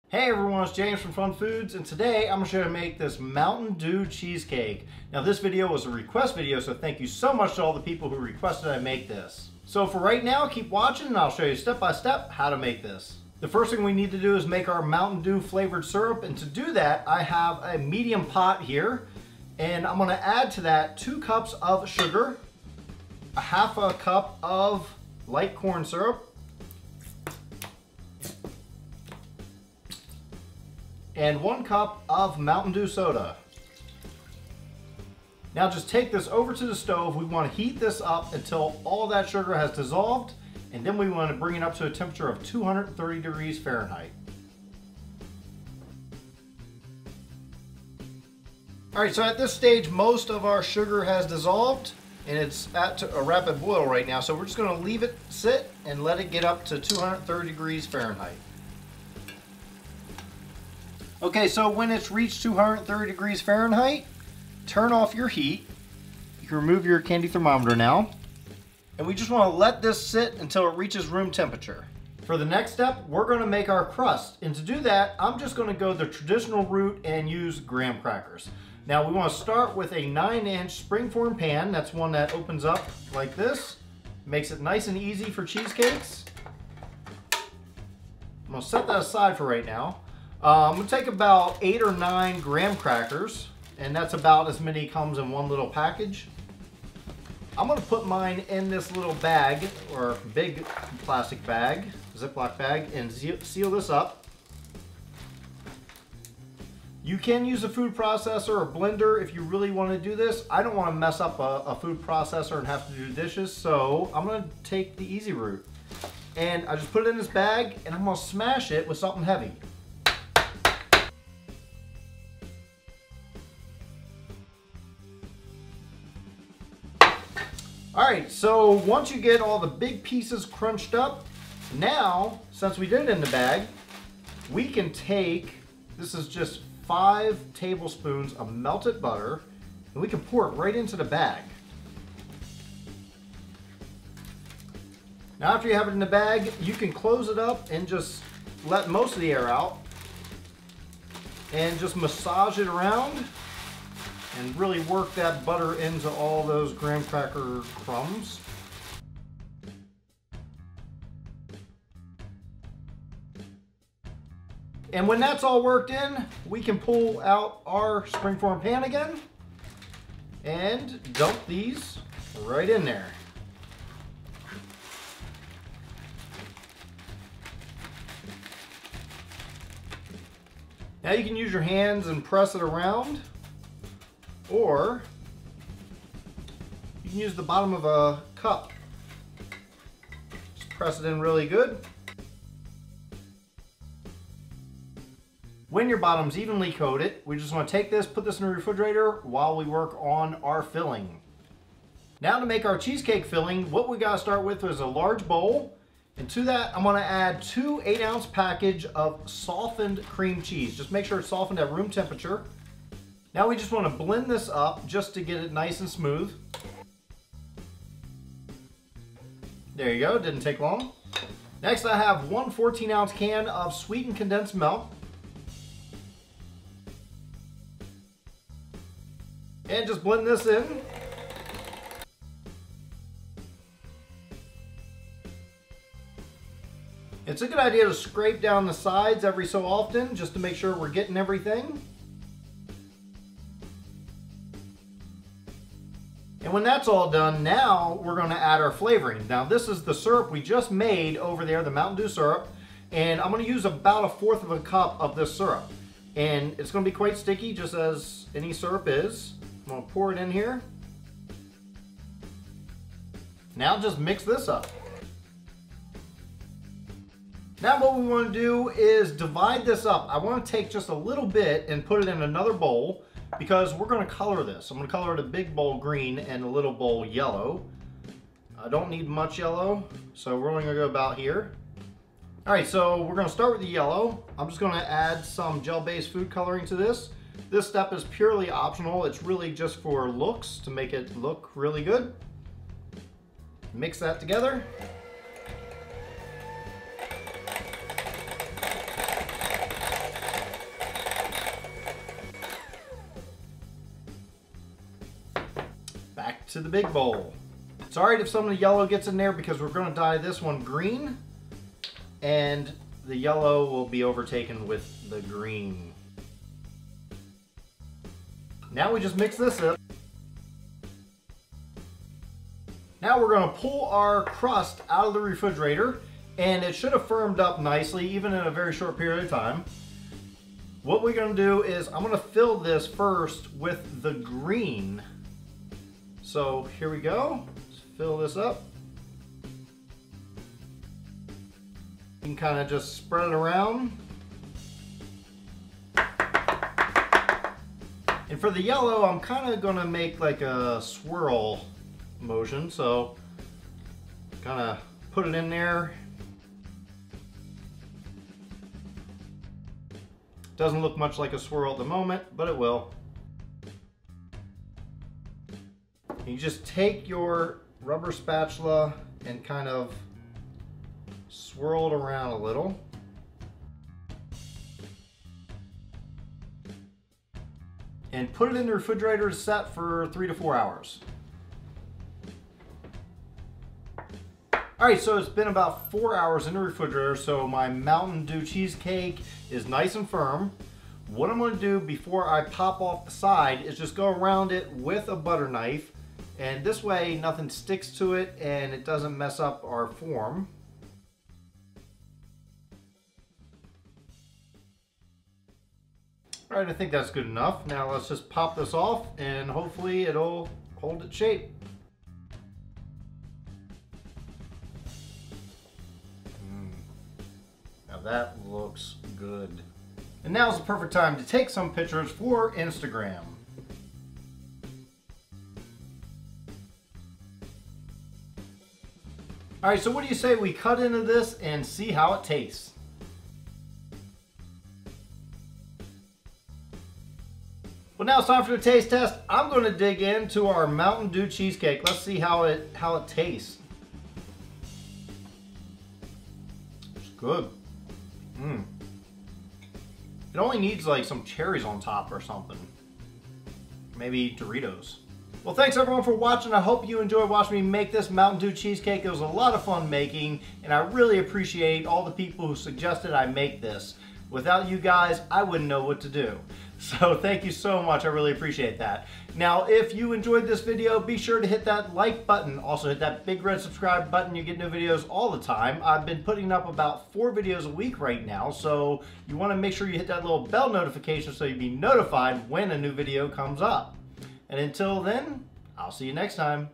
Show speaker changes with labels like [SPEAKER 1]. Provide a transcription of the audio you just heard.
[SPEAKER 1] Hey everyone, it's James from FunFoods, and today I'm going to show you how to make this Mountain Dew cheesecake. Now this video was a request video, so thank you so much to all the people who requested I make this. So for right now, keep watching and I'll show you step by step how to make this. The first thing we need to do is make our Mountain Dew flavored syrup, and to do that I have a medium pot here, and I'm going to add to that 2 cups of sugar, a half a cup of light corn syrup, and 1 cup of Mountain Dew soda. Now just take this over to the stove. We want to heat this up until all that sugar has dissolved, and then we want to bring it up to a temperature of 230 degrees Fahrenheit. Alright, so at this stage most of our sugar has dissolved and it's at a rapid boil right now, so we're just going to leave it sit and let it get up to 230 degrees Fahrenheit. Okay, so when it's reached 230 degrees Fahrenheit, turn off your heat. You can remove your candy thermometer now. And we just want to let this sit until it reaches room temperature. For the next step, we're going to make our crust. And to do that, I'm just going to go the traditional route and use graham crackers. Now we want to start with a 9-inch springform pan. That's one that opens up like this. Makes it nice and easy for cheesecakes. I'm going to set that aside for right now. I'm going to take about 8 or 9 graham crackers, and that's about as many comes in one little package. I'm going to put mine in this little bag, or big plastic bag, Ziploc bag, and seal this up. You can use a food processor or blender if you really want to do this. I don't want to mess up a food processor and have to do dishes, so I'm going to take the easy route. And I just put it in this bag, and I'm going to smash it with something heavy. Alright, so once you get all the big pieces crunched up, now, since we did it in the bag, we can take, this is just 5 tablespoons of melted butter, and we can pour it right into the bag. Now after you have it in the bag, you can close it up and just let most of the air out, and just massage it around and really work that butter into all those graham cracker crumbs. And when that's all worked in, we can pull out our springform pan again and dump these right in there. Now you can use your hands and press it around, or you can use the bottom of a cup. Just press it in really good. When your bottom's evenly coated, we just want to take this, put this in the refrigerator while we work on our filling. Now to make our cheesecake filling, what we got to start with is a large bowl. And to that, I'm going to add 2 8-ounce package of softened cream cheese. Just make sure it's softened at room temperature. Now we just want to blend this up just to get it nice and smooth. There you go, didn't take long. Next I have 1 14-ounce can of sweetened condensed milk. And just blend this in. It's a good idea to scrape down the sides every so often just to make sure we're getting everything. And when that's all done, now we're going to add our flavoring. Now this is the syrup we just made over there, the Mountain Dew syrup, and I'm going to use about 1/4 of a cup of this syrup. And it's going to be quite sticky, just as any syrup is. I'm going to pour it in here. Now just mix this up. Now what we want to do is divide this up. I want to take just a little bit and put it in another bowl, because we're going to color this. I'm going to color it a big bowl green and a little bowl yellow. I don't need much yellow, so we're only going to go about here. Alright, so we're going to start with the yellow. I'm just going to add some gel-based food coloring to this. This step is purely optional. It's really just for looks, to make it look really good. Mix that together. to the big bowl. It's alright if some of the yellow gets in there because we're going to dye this one green, and the yellow will be overtaken with the green. Now we just mix this up. Now we're going to pull our crust out of the refrigerator, and it should have firmed up nicely even in a very short period of time. What we're going to do is I'm going to fill this first with the green. So here we go. Let's fill this up. You can kind of just spread it around. And for the yellow, I'm kind of going to make like a swirl motion, so kind of put it in there. Doesn't look much like a swirl at the moment, but it will. You just take your rubber spatula and kind of swirl it around a little. And put it in the refrigerator to set for 3 to 4 hours. Alright, so it's been about 4 hours in the refrigerator, so my Mountain Dew cheesecake is nice and firm. What I'm going to do before I pop off the side is just go around it with a butter knife, and this way nothing sticks to it and it doesn't mess up our form. Alright, I think that's good enough. Now let's just pop this off and hopefully it'll hold its shape. Now that looks good. And now's the perfect time to take some pictures for Instagram. Alright, so what do you say we cut into this and see how it tastes? Well, now it's time for the taste test. I'm going to dig into our Mountain Dew cheesecake. Let's see how it tastes. It's good. It only needs like some cherries on top or something. Maybe Doritos. Well, thanks everyone for watching. I hope you enjoyed watching me make this Mountain Dew cheesecake. It was a lot of fun making, and I really appreciate all the people who suggested I make this. Without you guys, I wouldn't know what to do. So thank you so much. I really appreciate that. Now, if you enjoyed this video, be sure to hit that like button. Also hit that big red subscribe button. You get new videos all the time. I've been putting up about 4 videos a week right now, so you want to make sure you hit that little bell notification so you'll be notified when a new video comes up. And until then, I'll see you next time.